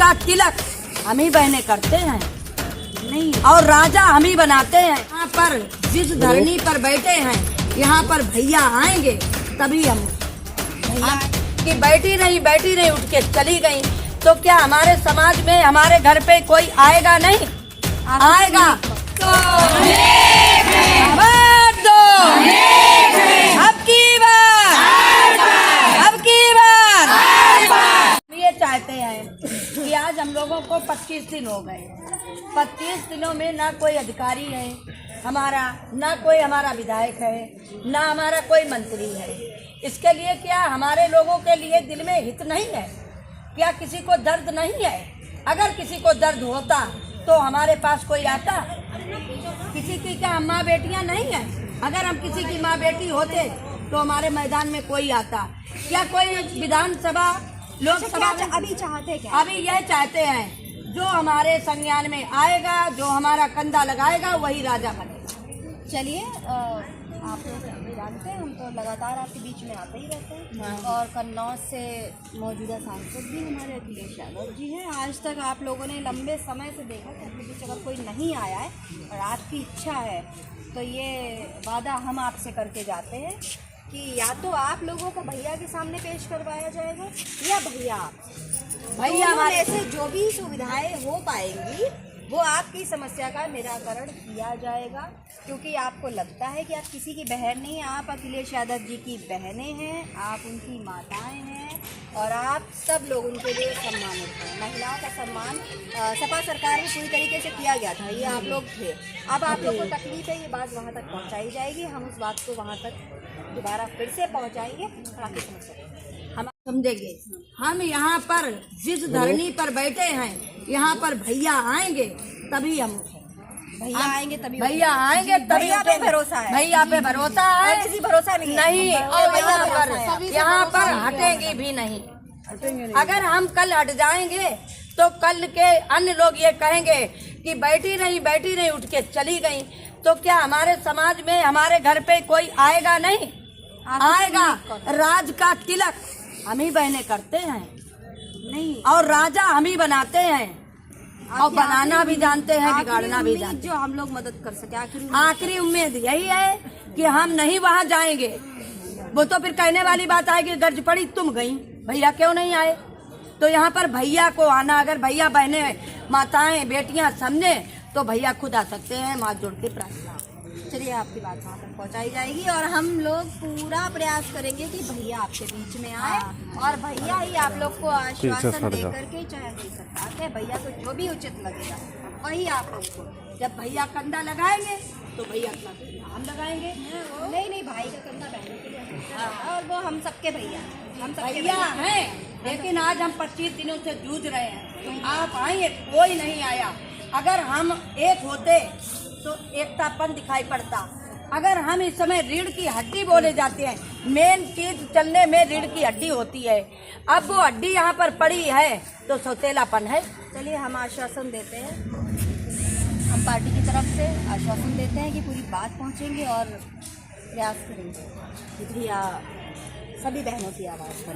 का तिलक हम ही बहनें करते हैं नहीं, और राजा हम ही बनाते हैं। यहाँ पर जिस धरनी पर बैठे हैं, यहाँ पर भैया आएंगे तभी हम भैया कि बैठी नहीं उठ के चली गई, तो क्या हमारे समाज में हमारे घर पे कोई आएगा नहीं? आएगा तो वोट दो, अब की बार ये चाहते हैं कि आज हम लोगों को 25 दिन हो गए। 25 दिनों में ना कोई अधिकारी है हमारा, ना कोई हमारा विधायक है, ना हमारा कोई मंत्री है। इसके लिए क्या हमारे लोगों के लिए दिल में हित नहीं है? क्या किसी को दर्द नहीं है? अगर किसी को दर्द होता तो हमारे पास कोई आता? किसी की क्या माँ बेटियां नहीं है? अगर हम किसी की माँ बेटी होते तो हमारे मैदान में कोई आता? क्या कोई विधानसभा लोकसभा अभी चाहते क्या? अभी यह चाहते हैं जो हमारे संज्ञान में आएगा, जो हमारा कंधा लगाएगा वही राजा बनेगा। चलिए, आप लोग जानते हैं, हम तो लगातार आपके बीच में आते ही रहते हैं। और कन्नौज से मौजूदा सांसद भी हमारे अखिलेश यादव जी हैं। आज तक आप लोगों ने लंबे समय से देखा कि अपने बीच अगर कोई नहीं आया है और आपकी इच्छा है तो ये वादा हम आपसे करके जाते हैं कि या तो आप लोगों को भैया के सामने पेश करवाया जाएगा या भैया हमारे से जो भी सुविधाएं हो पाएंगी वो आपकी समस्या का निराकरण किया जाएगा। क्योंकि आपको लगता है कि आप किसी की बहन नहीं, आप अखिलेश यादव जी की बहनें हैं, आप उनकी माताएं हैं और आप सब लोग उनके लिए सम्मानित हैं। महिलाओं का सम्मान सपा सरकार में पूरी तरीके से किया गया था, ये आप लोग थे। अब आप लोग को तकलीफ है, ये बात वहाँ तक पहुँचाई जाएगी। हम उस बात को वहाँ तक दोबारा फिर से पहुँचाएंगे और आपकी समस्या हम समझेंगे। हम यहाँ पर जिस धरनी पर बैठे हैं, यहाँ पर भैया आएंगे तभी हम भैया आएंगे तभी भैया पे भरोसा है, भैया पे भरोसा है, किसी भरोसा नहीं और यहाँ पर हटेंगे भी नहीं। अगर हम कल हट जाएंगे तो कल के अन्य लोग ये कहेंगे कि बैठी नहीं उठ के चली गई, तो क्या हमारे समाज में हमारे घर पे कोई आएगा नहीं? आएगा। राज का तिलक हम ही बहनें करते हैं नहीं, और राजा हम ही बनाते हैं, और बनाना भी जानते हैं, बिगाड़ना भी जानते हैं। जो हम लोग मदद कर सके, आखिरी उम्मीद यही है कि हम नहीं वहाँ जाएंगे। वो तो फिर कहने वाली बात आएगी, गर्ज पड़ी तुम गई, भैया क्यों नहीं आए? तो यहाँ पर भैया को आना, अगर भैया बहनें माताएं बेटियां समझे तो भैया खुद आ सकते हैं। हाथ जोड़ के प्रार्थना। चलिए, आपकी बात वहाँ तक पहुँचाई जाएगी और हम लोग पूरा प्रयास करेंगे कि भैया आपके बीच में आए और भैया ही आप लोग को आश्वासन दे करके, चाहे सरकार के भैया को जो भी उचित लगेगा वही आप लोग को, जब भैया कंधा लगाएंगे तो भैया हम लगाएंगे। नहीं, भाई का कंधा बहनों के लिए और वो हम सबके भैया, हम सबके भैया हैं। लेकिन आज हम 25 दिनों से जूझ रहे हैं, आप आए कोई नहीं आया। अगर हम एक होते तो एकतापन दिखाई पड़ता। अगर हम इस समय रीढ़ की हड्डी बोले जाते हैं, मेन चीज चलने में रीढ़ की हड्डी होती है, अब वो हड्डी यहाँ पर पड़ी है तो सौतेलापन है। चलिए, हम आश्वासन देते हैं, हम पार्टी की तरफ से आश्वासन देते हैं कि पूरी बात पहुँचेंगे और प्रयास करेंगे कि भैया सभी बहनों की आवाज़ दो।